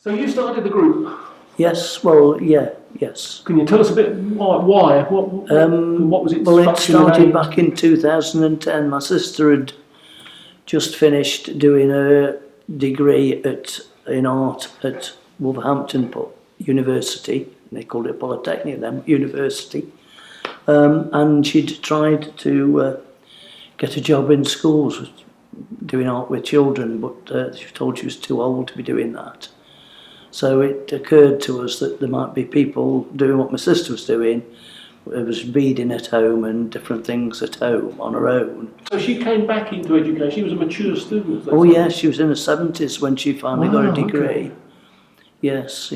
So you started the group? Yes, well, yeah, yes. Can you tell us a bit why? What was it? Well, it started back in 2010. My sister had just finished doing a degree in art at Wolverhampton University. They called it Polytechnic then, University. And she'd tried to get a job in schools doing art with children, but she was told she was too old to be doing that. So it occurred to us that there might be people doing what my sister was doing. It was reading at home and different things at home on her own. So she came back into education. She was a mature student. Oh yes, she was in her 70s when she finally got a degree. Okay. Yes.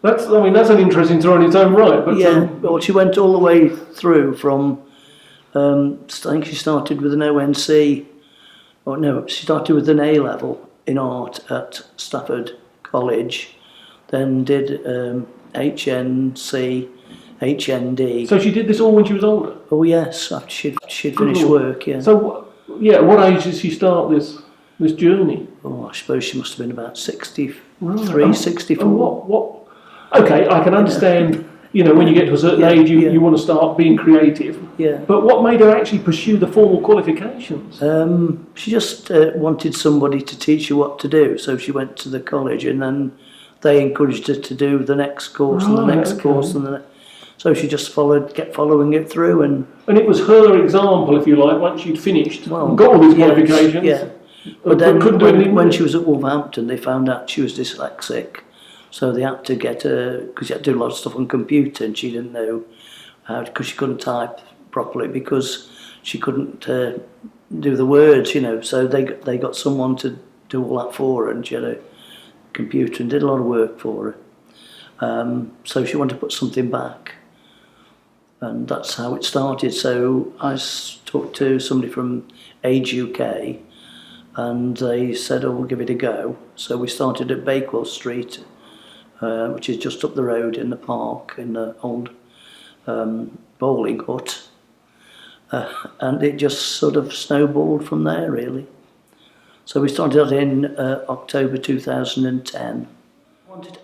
That's an interesting story in its own right. But yeah, well, she went all the way through from. I think she started with an ONC. Oh no, she started with an A level in art at Stafford College, then did HNC, HND. So she did this all when she was older? Oh yes, after she'd finished work, yeah. So, what age did she start this journey? Oh, I suppose she must have been about 63, 64. And what? Okay, I can understand, when you get to a certain age, you want to start being creative. Yeah. But what made her actually pursue the formal qualifications? She just wanted somebody to teach her what to do, so she went to the college, and then they encouraged her to do the next course and the next course and the next. So she just kept following it through, and it was her example, if you like, once she'd finished and got all these qualifications. Yeah. But then when she was at Wolverhampton, they found out she was dyslexic, so they had to get her, because she had to do a lot of stuff on computer, and she didn't know how, because she couldn't type properly, because she couldn't do the words, so they got someone to do all that for her, and she had a computer and did a lot of work for her. So she wanted to put something back, and that's how it started. So I talked to somebody from Age UK, and they said, we'll give it a go. So we started at Bakewell Street, which is just up the road in the park, in the old bowling hut, and it just sort of snowballed from there, really. So we started that in October 2010.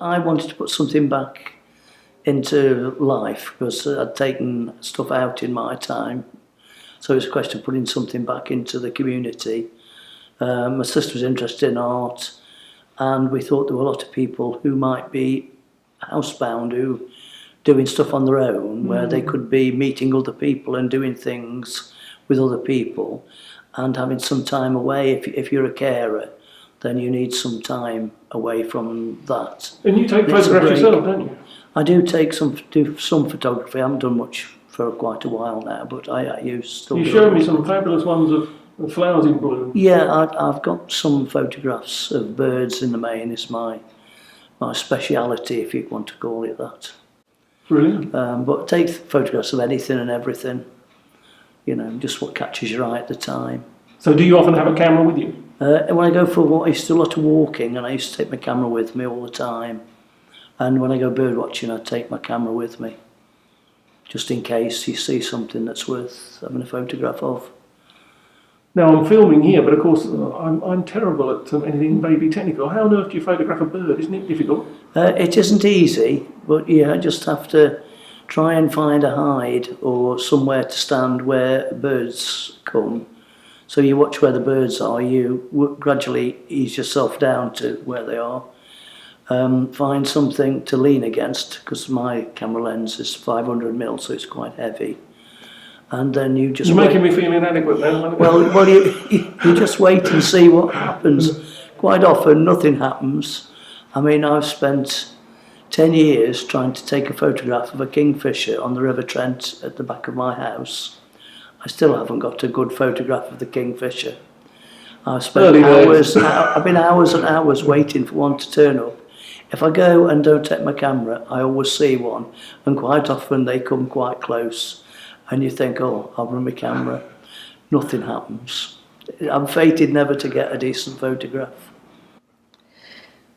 I wanted to put something back into life, because I'd taken stuff out in my time. So it's a question of putting something back into the community. My sister was interested in art, and we thought there were a lot of people who might be housebound, who doing stuff on their own, where they could be meeting other people and doing things with other people, and having some time away. If you're a carer, then you need some time away from that. And you take photographs yourself, don't you? I do do some photography. I haven't done much for quite a while now, but I used to. You showed me some fabulous ones of flowers in bloom. Yeah, I've got some photographs of birds in the main. It's my speciality, if you want to call it that. Brilliant. But take photographs of anything and everything, just what catches your eye at the time. So do you often have a camera with you? When I go for a walk, I used to do a lot of walking, and I used to take my camera with me all the time. And when I go bird watching, I take my camera with me, just in case you see something that's worth having a photograph of. Now I'm filming here, but of course I'm terrible at anything baby technical. How on earth do you photograph a bird? Isn't it difficult? It isn't easy, but I just have to try and find a hide or somewhere to stand where birds come. So you watch where the birds are, you gradually ease yourself down to where they are. Find something to lean against, because my camera lens is 500mm, so it's quite heavy. And then you just... You're making me feel inadequate now. Well, you just wait and see what happens. Quite often, nothing happens. I mean, I've spent 10 years trying to take a photograph of a kingfisher on the River Trent at the back of my house. I still haven't got a good photograph of the kingfisher. I've spent I've been hours and hours waiting for one to turn up. If I go and don't take my camera, I always see one, and quite often they come quite close. And you think, I'll bring my camera. Nothing happens. I'm fated never to get a decent photograph.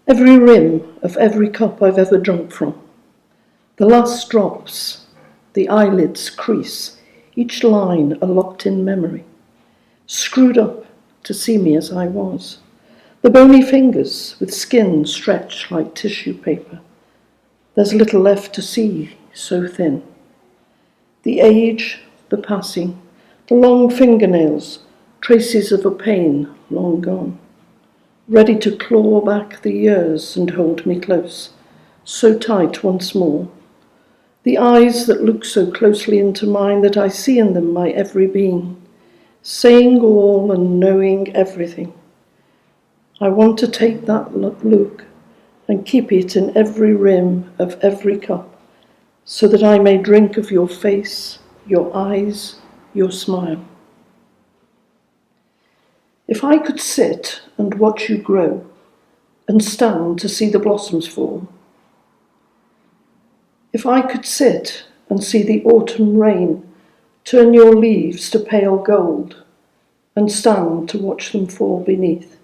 Every rim of every cup I've ever drunk from, the last drops, the eyelids crease, each line a locked-in memory, screwed up to see me as I was, The bony fingers with skin stretched like tissue paper. There's little left to see, so thin. The age, the passing, the long fingernails, traces of a pain long gone. Ready to claw back the years and hold me close, so tight once more. The eyes that look so closely into mine that I see in them my every being, saying all and knowing everything. I want to take that look and keep it in every rim of every cup, so that I may drink of your face, your eyes, your smile. If I could sit and watch you grow, and stand to see the blossoms fall, if I could sit and see the autumn rain turn your leaves to pale gold, and stand to watch them fall beneath,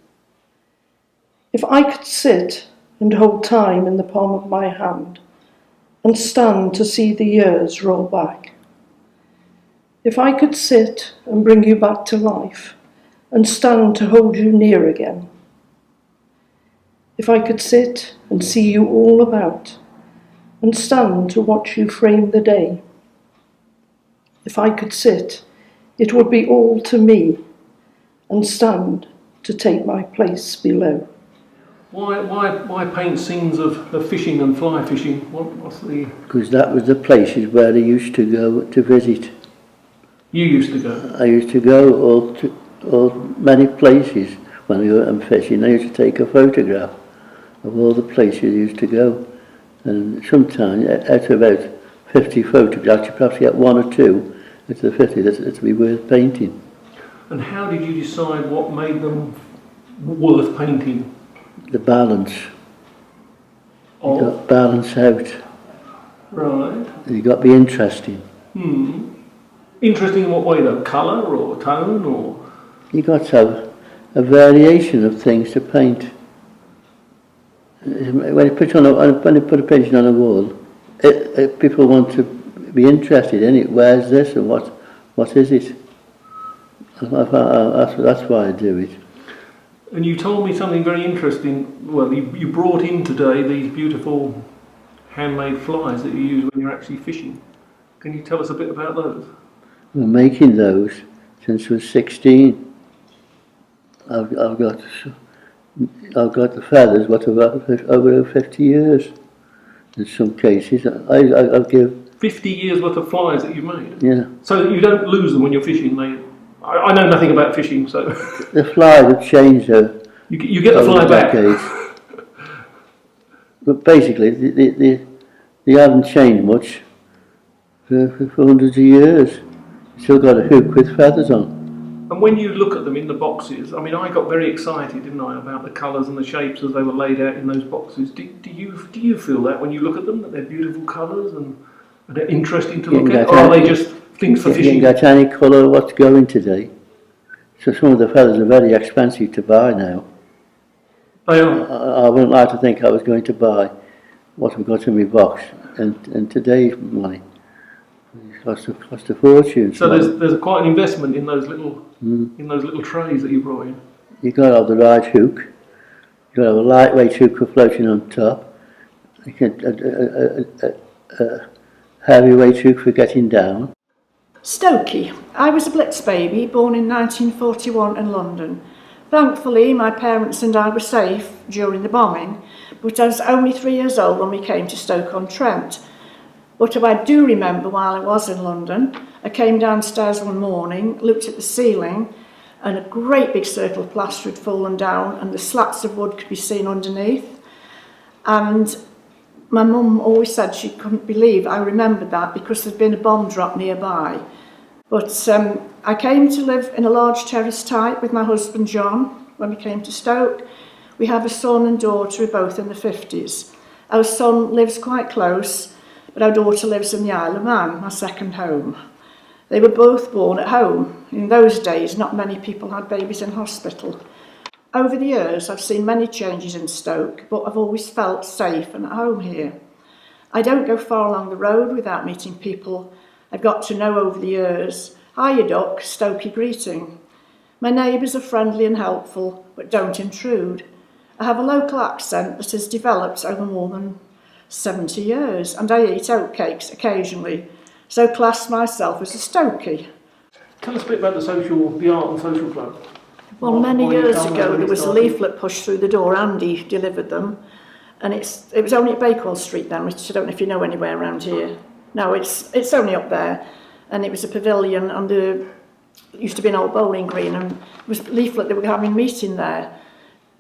if I could sit and hold time in the palm of my hand, and stand to see the years roll back, if I could sit and bring you back to life, and stand to hold you near again, if I could sit and see you all about, and stand to watch you frame the day, if I could sit, it would be all to me, and stand to take my place below. Why paint scenes of fishing and fly fishing? What's the... Because that was the places where I used to go to visit. You used to go? I used to go all many places when I went fishing. I used to take a photograph of all the places I used to go. And sometimes, out of about 50 photographs, you perhaps get one or two out of the 50 that'd be worth painting. And how did you decide what made them worth painting? The balance. You got to balance out. Right. You got to be interesting. Interesting in what way though? Colour or tone or? You got to have a variation of things to paint. When you put a painting on a wall, people want to be interested in it. Where's this and what is it? That's why I do it. And you told me something very interesting. Well, you brought in today these beautiful handmade flies that you use when you're actually fishing. Can you tell us a bit about those? We're making those since I was 16. I've got the feathers, what, about over 50 years. In some cases, I'll give 50 years worth of flies that you've made? Yeah. So that you don't lose them when you're fishing? I know nothing about fishing, so... The fly would change though. You get the fly back? But basically, they haven't changed much for hundreds of years. Still got a hook with feathers on. And when you look at them in the boxes, I mean, I got very excited, didn't I, about the colours and the shapes as they were laid out in those boxes. Do you feel that when you look at them, that they're beautiful colours and they're interesting to look at? Or are they just things for fishing? You can get any colour what's going today. So some of the feathers are very expensive to buy now. They are? I wouldn't like to think I was going to buy what I've got in my box and today's money. It cost a fortune. So there's quite an investment in those little trays that you brought in. You've got to have the right hook. You've got to have a lightweight hook for floating on top. A heavyweight hook for getting down. Stokey. I was a Blitz baby, born in 1941 in London. Thankfully, my parents and I were safe during the bombing, but I was only 3 years old when we came to Stoke-on-Trent. But if I do remember while I was in London, I came downstairs one morning, looked at the ceiling, and a great big circle of plaster had fallen down and the slats of wood could be seen underneath. And my mum always said she couldn't believe I remembered that because there'd been a bomb drop nearby. But I came to live in a large terrace type with my husband John when we came to Stoke. We have a son and daughter who are both in the 50s. Our son lives quite close, but our daughter lives in the Isle of Man, my second home. They were both born at home. In those days, not many people had babies in hospital. Over the years, I've seen many changes in Stoke, but I've always felt safe and at home here. I don't go far along the road without meeting people I've got to know over the years. Hiya, Duck, Stokey greeting. My neighbours are friendly and helpful, but don't intrude. I have a local accent that has developed over more than 70 years, and I eat oatcakes occasionally, so class myself as a Stokey. Tell us a bit about the art and social club. Well, many years ago there was a leaflet pushed through the door. Andy delivered them, and it was only at Bakewell Street then, which I don't know if you know anywhere around here. No, it's only up there, and it was a pavilion and it used to be an old bowling green, and it was a leaflet that we were having a meeting there,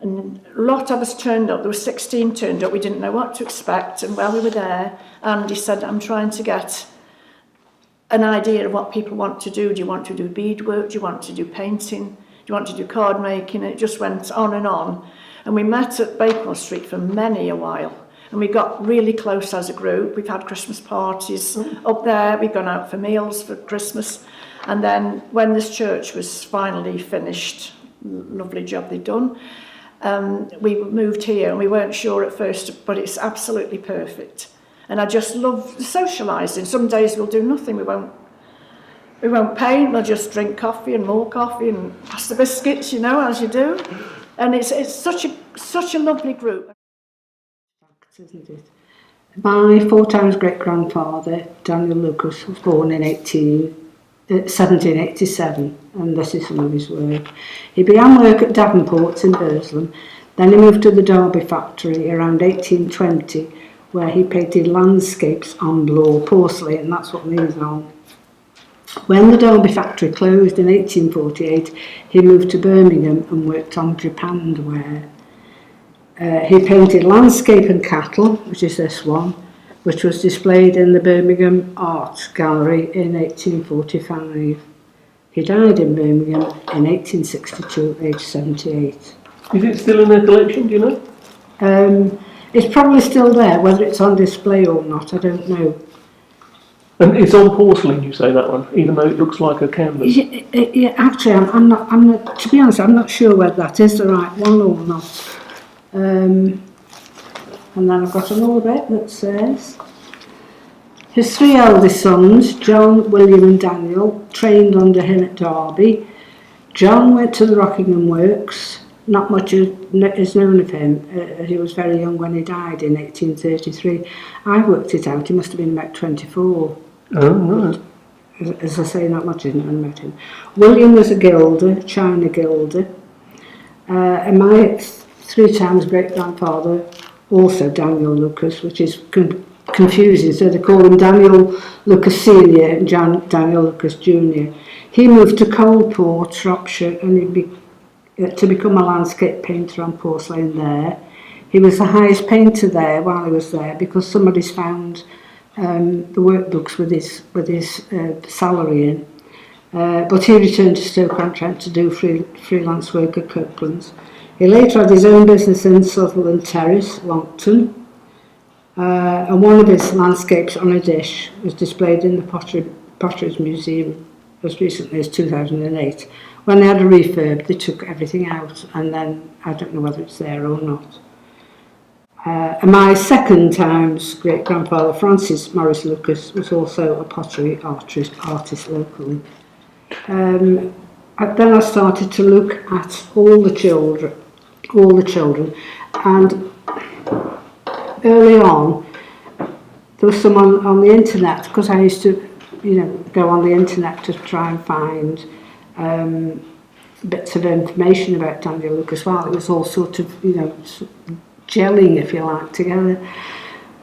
and a lot of us turned up. There were 16 turned up. We didn't know what to expect, and while we were there, Andy said, I'm trying to get an idea of what people want to do. Do you want to do beadwork? Do you want to do painting? Do you want to do card making? And it just went on. And we met at Bakewell Street for many a while. And we got really close as a group. We've had Christmas parties up there. We've gone out for meals for Christmas. And then when this church was finally finished, lovely job they'd done, we moved here, and we weren't sure at first, but it's absolutely perfect. And I just love socialising. Some days we'll do nothing. We won't paint. We'll just drink coffee and more coffee and pass the biscuits, you know, as you do. And it's such a lovely group. Isn't it? My 4 times great-grandfather, Daniel Lucas, was born in 1787, and this is some of his work. He began work at Davenport's in Burslem, then he moved to the Derby factory around 1820, where he painted landscapes on blue porcelain, and that's what these are. When the Derby factory closed in 1848, he moved to Birmingham and worked on japanned ware. He painted landscape and cattle, which is this one, which was displayed in the Birmingham Art Gallery in 1845. He died in Birmingham in 1862, aged 78. Is it still in their collection, do you know? It's probably still there. Whether it's on display or not, I don't know. And it's on porcelain, you say, that one, even though it looks like a canvas. Yeah, actually, I'm not. To be honest, I'm not sure whether that is the right one or not. And then I've got another bit that says, his 3 eldest sons, John, William and Daniel, trained under him at Derby. John went to the Rockingham Works. Not much is known of him. He was very young when he died in 1833. I worked it out, he must have been about 24. Oh, right. As I say, not much is known about him. William was a gilder, China gilder. And my 3 times great-grandfather, also Daniel Lucas, which is confusing, so they call him Daniel Lucas Senior and Daniel Lucas Junior. He moved to Coalport, Shropshire, and to become a landscape painter on porcelain there. He was the highest painter there while he was there, because somebody's found the workbooks with his salary in. But he returned to Stoke-on-Trent to do freelance work at Copeland's. He later had his own business in Sutherland Terrace, Longton, and one of his landscapes on a dish was displayed in the Potteries Museum as recently as 2008. When they had a refurb, they took everything out, and then I don't know whether it's there or not. And my 2nd times great-grandfather, Francis Morris Lucas, was also a pottery artist locally. Then I started to look at all the children, and early on there was someone on the internet, because I used to, go on the internet to try and find bits of information about Daniel Lucas while it was all sort of, gelling, if you like, together.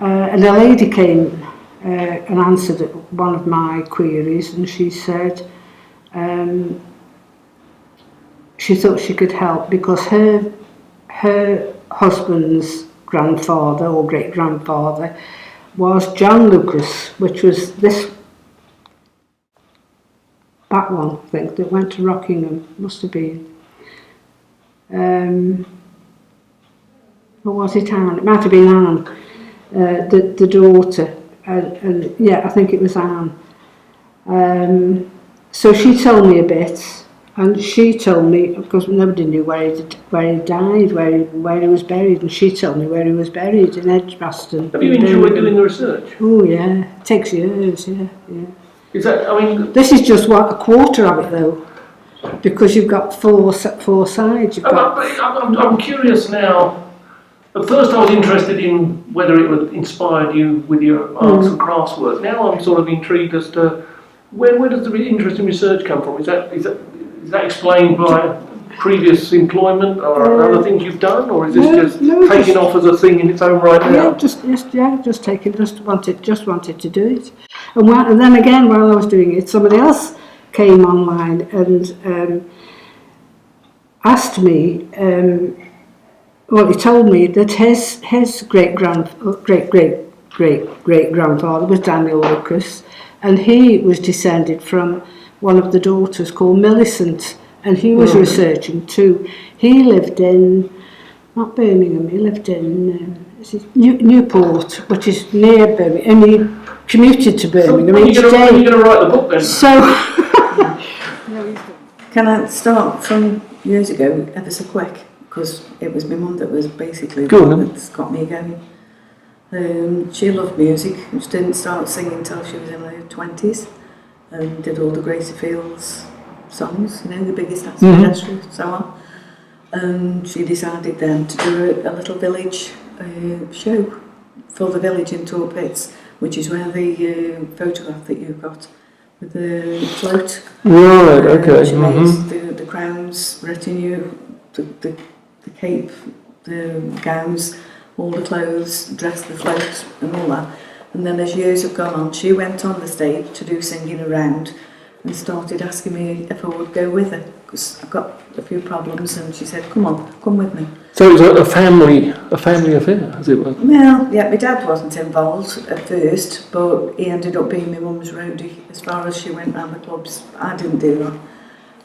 And a lady came and answered one of my queries, and she said she thought she could help because her husband's grandfather or great-grandfather was John Lucas, which was that one, I think, that went to Rockingham, must have been. Or was it Anne? It might have been Anne, the daughter. And yeah, I think it was Anne. So she told me a bit, and she told me, because nobody knew where he died, where he was buried, and she told me where he was buried in Edgbaston. Have you enjoyed doing the research? Oh yeah, it takes years, yeah. Is that, This is just a quarter of it though. because you've got four sides. I'm curious now. At first I was interested in whether it would inspire you with your arts and crafts work. Now I'm sort of intrigued as to where does the interest in research come from? Is that explained by previous employment or other things you've done, or is this taking off as a thing in its own right now? Just wanted to do it. And then again, while I was doing it, somebody else came online and asked me. He told me that his great grandfather was Daniel Lucas, and he was descended from one of the daughters called Millicent, and he was researching too. He lived in, not Birmingham, he lived in Newport, which is near Birmingham, and he commuted to Birmingham each day. When are you going to write the book then? So, can I start from years ago, ever so quick? Because it was my mum that was basically the one that's got me going. She loved music. She didn't start singing until she was in her 20s, and did all the Gracie Fields songs, the biggest hits in history, so on. And she decided then to do a little village show for the village in Torpits, which is where the photograph that you've got with the float. Right, okay. She made the crown's retinue, the cape, the gowns, all the clothes, dressed the float and all that. And then as years have gone on, she went on the stage to do Singing Around and started asking me if I would go with her, because I've got a few problems, and she said, come on, come with me. So it was a family affair, as it were? Well, yeah, my dad wasn't involved at first, but he ended up being my mum's roadie as far as she went round the clubs. I didn't do that.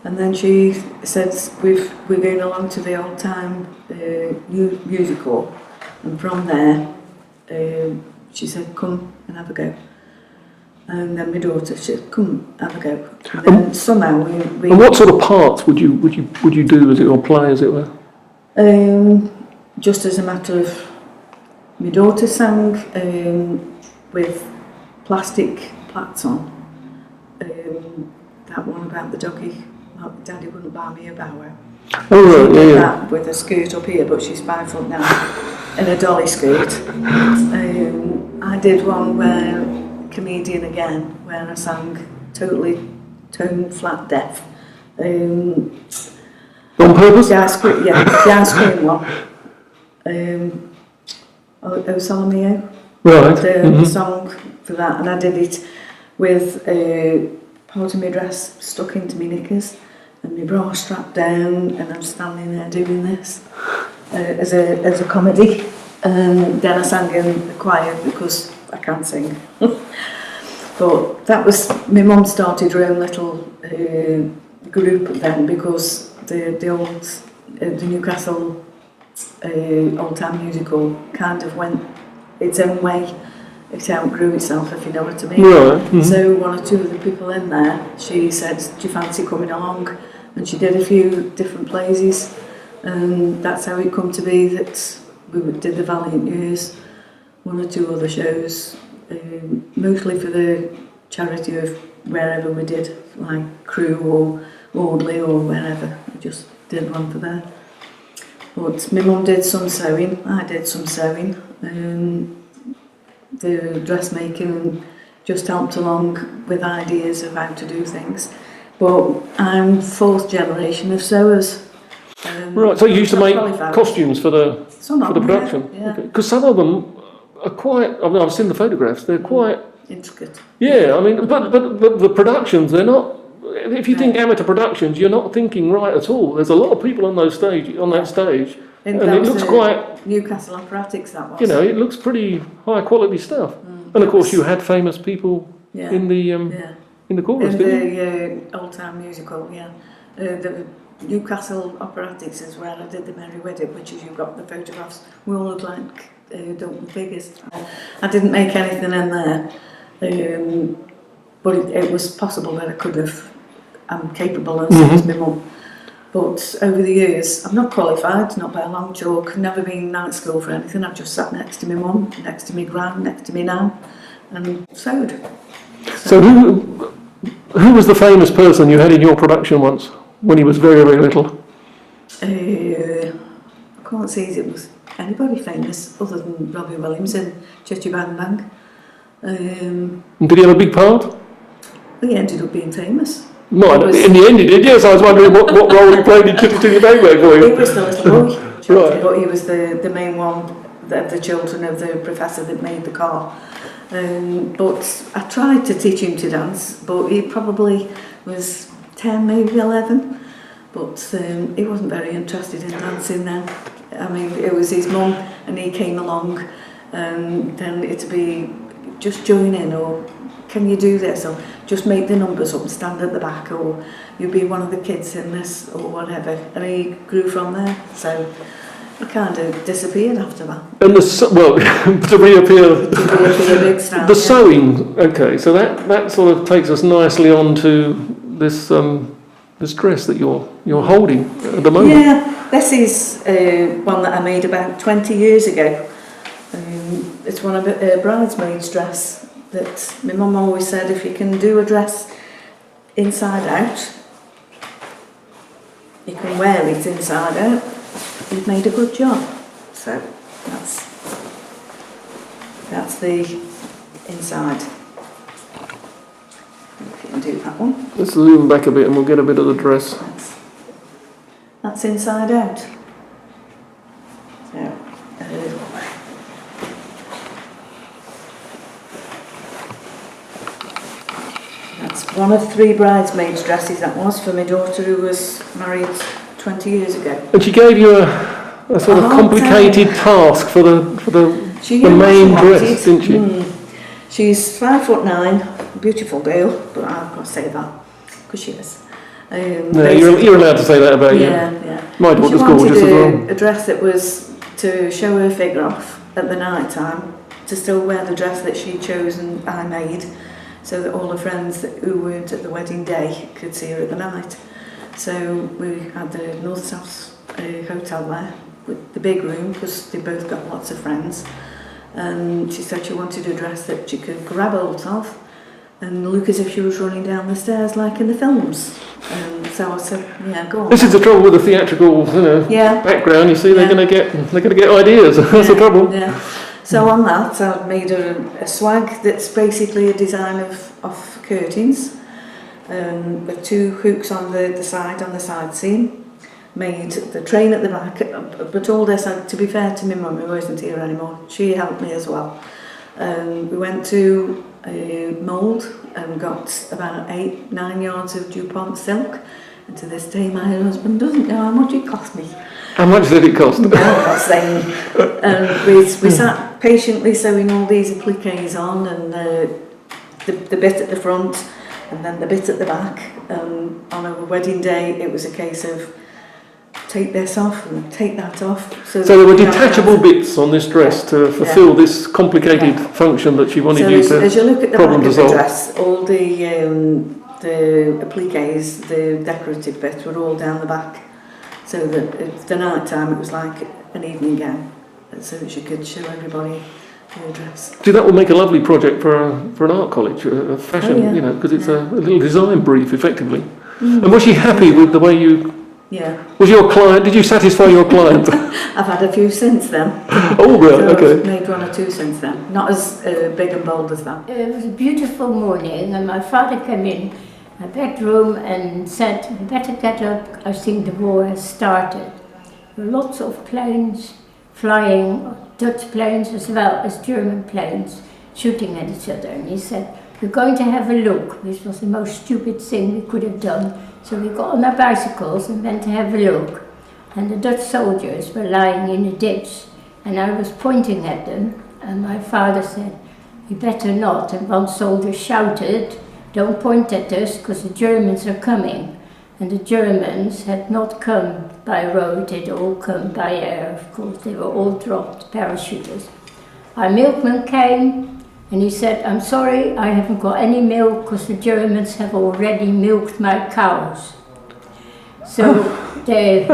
And then she said, we're going along to the old time music hall, and from there she said, come and have a go. And then my daughter said, come have a go. And then somehow we And what sort of parts would you do, as it, or play, as it were? Just as a matter of, my daughter sang with plastic plats on. That one about the doggy. Daddy wouldn't buy me a bower. Oh, right, yeah. That with a skirt up here, but she's 5 foot now, in a dolly skirt. I did one where, comedian again, where I sang totally tone flat deaf. On purpose? The ice cream one. O Solomeo. Right. The song for that, and I did it with part of my dress stuck into my knickers and my bra strapped down, and I'm standing there doing this as a comedy. And then I sang in the choir because I can't sing. But that was, my mum started her own little group then, because the old the Newcastle old time musical kind of went its own way. It outgrew itself, if you know what I mean. Right. So one or two of the people in there, she said, do you fancy coming along? And she did a few different plays, and that's how it come to be that we did the Valiant Years, one or two other shows, mostly for the charity of wherever we did, like Crewe or Audley or wherever. We just did one for there. But my mum did some sewing, I did some sewing, the dressmaking just helped along with ideas of how to do things. But I'm 4th generation of sewers. Right, so you used to make costumes for the production? Yeah. Because some of them are quite, I mean, I've seen the photographs, they're quite intricate. Yeah, I mean, but the productions, they're not, if you think amateur productions, you're not thinking right at all. There's a lot of people on that stage, and it looks quite Newcastle Operatics, that was. It looks pretty high quality stuff. And of course, you had famous people in the chorus, didn't you? In the old time musical, the Newcastle Operatics is where I did the Merry Widow, which is, you've got the photographs. We all look like Dalton figures. I didn't make anything in there, but it was possible that I could have. I'm capable, and so is my mum. But over the years, I'm not qualified, not by a long chalk, never been night school for anything. I've just sat next to my mum, next to me gran, next to me nan, and sewed. So who was the famous person you had in your production once? when he was very, very little? I can't say it was anybody famous other than Robbie Williams and Chitty Bang Bang. Did he have a big part? He ended up being famous. No, in the end he did, yes. I was wondering what role he played in Chitty Bang Bang for you. He was the little boy, Right. but he was the main one of the children of the professor that made the car. But I tried to teach him to dance, but he probably was 10, maybe 11. But he wasn't very interested in dancing then. I mean, it was his mum, and he came along, and then it'd be just join in, or can you do this, or just make the numbers up and stand at the back, or you be one of the kids in this, or whatever. And he grew from there, so he kind of disappeared after that. And to reappear, Big stand, the sewing. Okay, so that sort of takes us nicely on to this this dress that you're holding at the moment. Yeah, this is one that I made about 20 years ago. It's one of a bridesmaid's dress that my mum always said, if you can do a dress inside out, you can wear it inside out, you've made a good job. So that's the inside. If you can do that one. Let's zoom back a bit and we'll get a bit of the dress. That's inside out. So, that's one of 3 bridesmaids' dresses that was for my daughter who was married 20 years ago. And she gave you a sort of complicated task for the main dress, didn't she? She's 5'9", beautiful girl, but I've got to say that because she is. Yeah, you're allowed to say that about you. Yeah. My daughter's she gorgeous as well. wanted a dress that was to show her figure off at the night time, to still wear the dress that she chose and I made, so that all her friends who weren't at the wedding day could see her at the night. So we had the North South hotel there with the big room because they both got lots of friends. And she said she wanted a dress that she could grab hold of and look as if she was running down the stairs like in the films. So I said, yeah, go on. This is the trouble with the theatrical, background. You see, they're going to get ideas. That's the trouble. Yeah. So on that, I made a swag that's basically a design of curtains, with 2 hooks on the side seam. Made the train at the back, but all this, to be fair to my mum, who isn't here anymore, she helped me as well. We went to a mould and got about 8-9 yards of DuPont silk, and to this day my husband doesn't know how much it cost me. How much did it cost? No, I'm not saying. We sat patiently sewing all these appliques on, and the bit at the front and then the bit at the back. On a wedding day it was a case of take this off and take that off. So there were detachable bits on this dress to fulfil this complicated function that she wanted you to as you look at the problem back of to the solve. dress, all the appliques, the decorative bits were all down the back, so that at the night time it was like an evening gown, so that she could show everybody her dress. See, that would make a lovely project for an art college, a fashion, because it's a little design brief, effectively. And was she happy with the way you? Yeah. Was your client? Did you satisfy your client? I've had a few since then. Oh, right, so okay. I've made 1 or 2 since then. Not as big and bold as that. It was a beautiful morning, and my father came in my bedroom and said, "You better get up, I think the war has started." There were lots of planes flying, Dutch planes as well as German planes, shooting at each other. And he said, "We're going to have a look," which was the most stupid thing we could have done. So we got on our bicycles and went to have a look. And the Dutch soldiers were lying in a ditch, and I was pointing at them, and my father said, "You better not." And one soldier shouted, "Don't point at us, because the Germans are coming." And the Germans had not come by road, they'd all come by air, of course. They were all dropped, parachuters. Our milkman came, and he said, "I'm sorry, I haven't got any milk because the Germans have already milked my cows." So they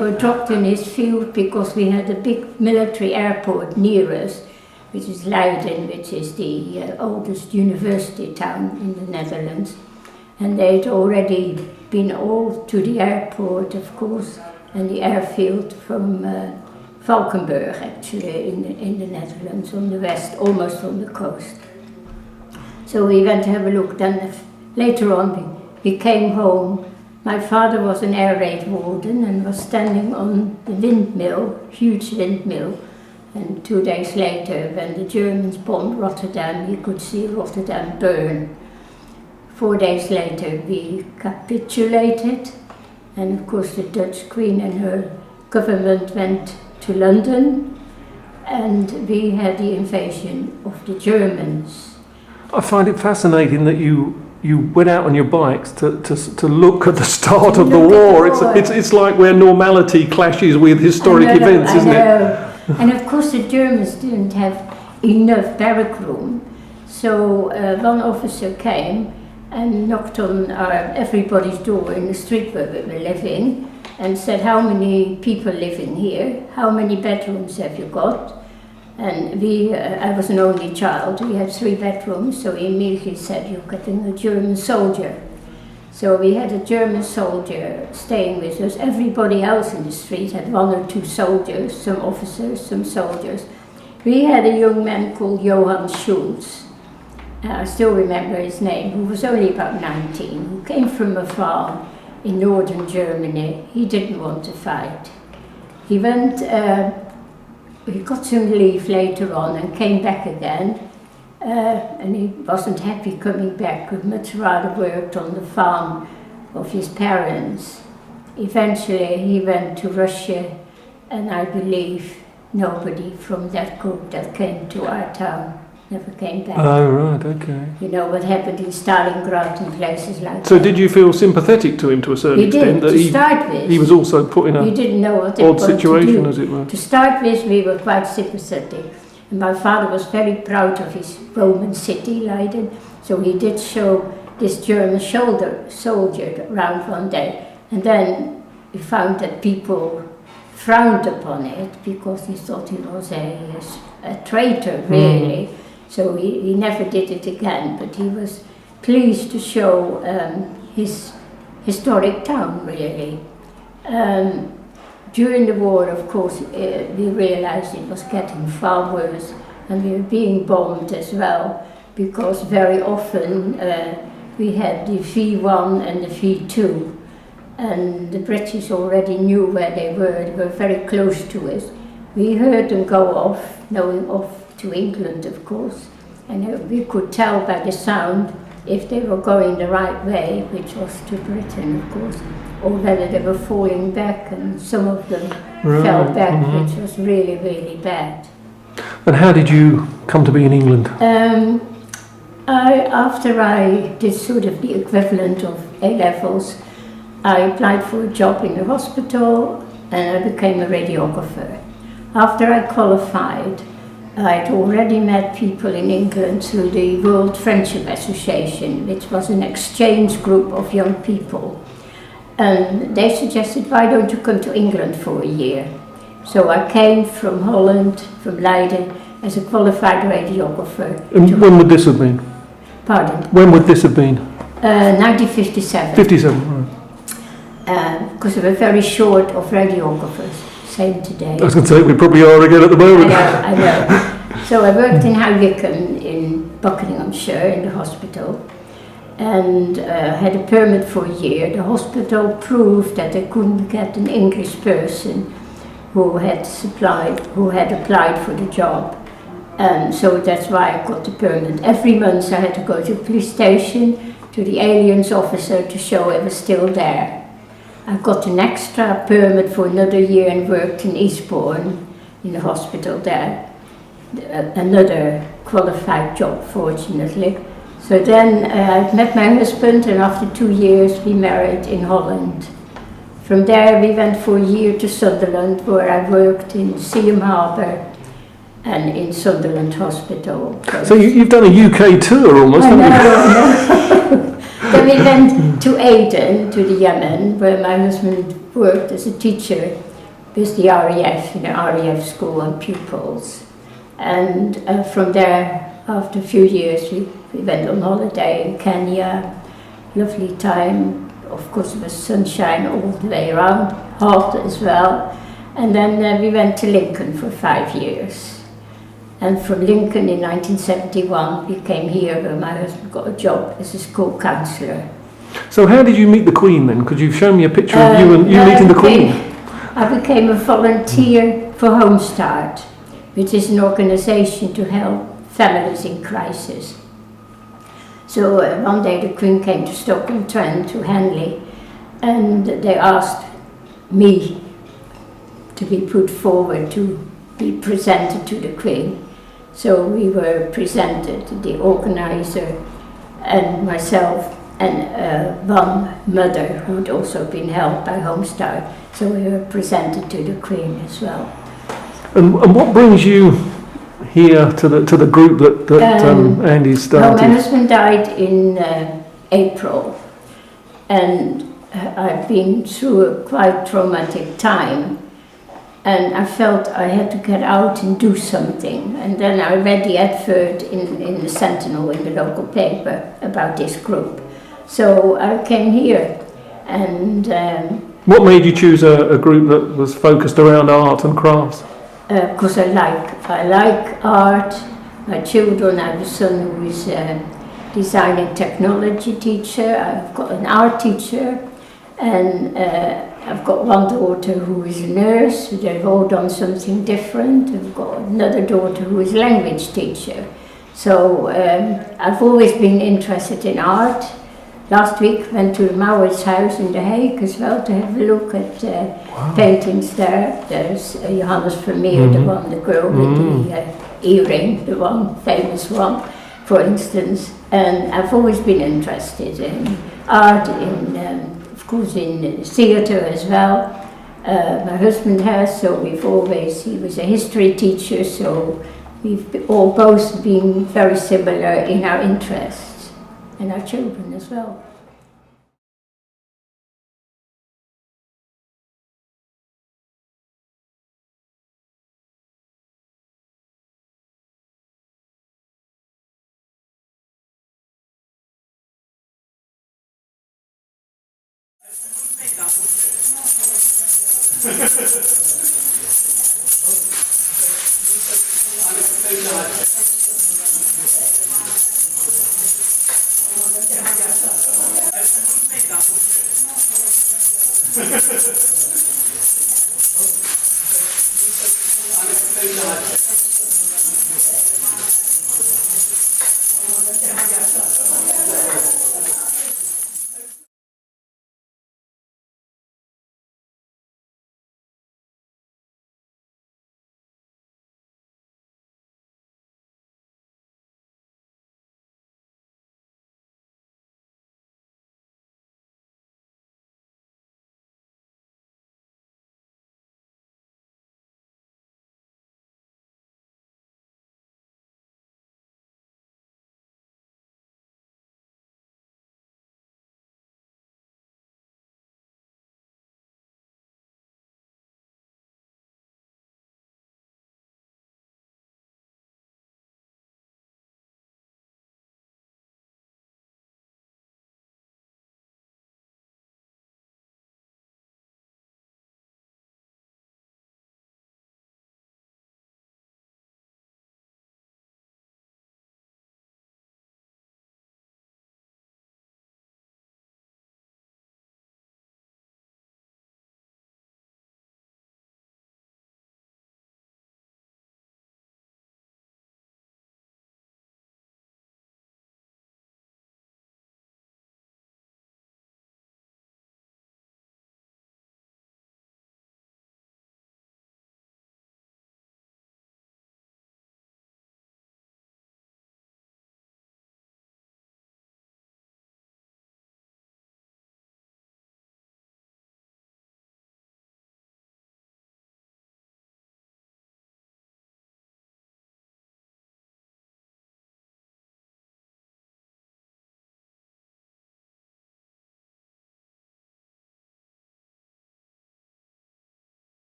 were dropped in his field because we had a big military airport near us, which is Leiden, which is the oldest university town in the Netherlands. And they'd already been all to the airport, of course, and the airfield from Valkenburg, actually, in the Netherlands, on the west, almost on the coast. So we went to have a look. Then later on we came home. My father was an air raid warden and was standing on the windmill, huge windmill. And 2 days later, when the Germans bombed Rotterdam, we could see Rotterdam burn. 4 days later, we capitulated. And of course, the Dutch Queen and her government went to London. And we had the invasion of the Germans. I find it fascinating that you went out on your bikes to look at the start of the war. It's like where normality clashes with historic events, isn't it? And of course the Germans didn't have enough barrack room. So one officer came and knocked on everybody's door in the street where we were living and said, how many people live in here? How many bedrooms have you got? And I was an only child, we had 3 bedrooms, so he immediately said, you're getting a German soldier. So we had a German soldier staying with us. Everybody else in the street had 1 or 2 soldiers, some officers, some soldiers. We had a young man called Johann Schulz, I still remember his name, who was only about 19, who came from a farm in northern Germany. He didn't want to fight. He went, he got some leave later on and came back again. And he wasn't happy coming back, would much rather worked on the farm of his parents. Eventually he went to Russia, and I believe nobody from that group that came to our town never came back. Oh, right, okay. You know what happened in Stalingrad and places like that. So did you feel sympathetic to him to a certain extent? He did, to start with. He was also put in a we didn't know what odd situation, as it were. To start with, we were quite sympathetic. And my father was very proud of his Roman city, Leiden, so he did show this German soldier around one day. And then we found that people frowned upon it because he thought he was a traitor, really. So he never did it again, but he was pleased to show his historic town, really. During the war, of course, we realized it was getting far worse, and we were being bombed as well, because very often we had the V1 and the V2, and the British already knew where they were very close to us. We heard them go off, going off to England, of course, and we could tell by the sound if they were going the right way, which was to Britain, of course, or whether they were falling back, and some of them fell back, which was really, really bad. And how did you come to be in England? After I did sort of the equivalent of A-levels, I applied for a job in the hospital and I became a radiographer. After I qualified, I'd already met people in England through the World Friendship Association, which was an exchange group of young people. And they suggested, why don't you come to England for a year? So I came from Holland, from Leiden, as a qualified radiographer. And when would this have been? Pardon? When would this have been? 1957. 57, right. Because we were very short of radiographers, same today. I was going to say, we probably are again at the moment. I know. So I worked in High Wycombe in Buckinghamshire in the hospital, and had a permit for a year. The hospital proved that they couldn't get an English person who had applied for the job. And so that's why I got the permit. Every month I had to go to the police station, to the aliens officer to show I was still there. I got an extra permit for another year and worked in Eastbourne in the hospital there. Another qualified job, fortunately. So then I met my husband, and after 2 years we married in Holland. From there we went for a year to Sunderland, where I worked in Seaham Harbour and in Sunderland Hospital. So you've done a UK tour almost, haven't you? Then we went to Aden, to the Yemen, where my husband worked as a teacher with the RAF, RAF school and pupils. And from there, after a few years, we went on holiday in Kenya. Lovely time, of course, it was sunshine all the way around, hot as well. And then we went to Lincoln for 5 years. And from Lincoln in 1971, we came here where my husband got a job as a school counsellor. So how did you meet the Queen then? Could you show me a picture of you and you meeting the Queen? I became a volunteer for Home Start, which is an organisation to help families in crisis. So one day the Queen came to Stoke-on-Trent, to Henley, and they asked me to be put forward to be presented to the Queen. So we were presented, the organiser and myself and one mother who had also been helped by Home Start. So we were presented to the Queen as well. And what brings you here to the group that Andy started? Well, my husband died in April, and I've been through a quite traumatic time. And I felt I had to get out and do something. And then I read the advert in the Sentinel, in the local paper, about this group. So I came here. And what made you choose a group that was focused around art and crafts? Because I like art. My children, I have a son who is a design and technology teacher. I've got an art teacher. And I've got one daughter who is a nurse. They've all done something different. I've got another daughter who is a language teacher. So I've always been interested in art. Last week went to Maurits' house in The Hague as well to have a look at paintings there. There's Johannes Vermeer, the girl with the earring, the one famous one, for instance. And I've always been interested in art, of course in theatre as well. My husband has, so he was a history teacher, so we've all both been very similar in our interests, and our children as well.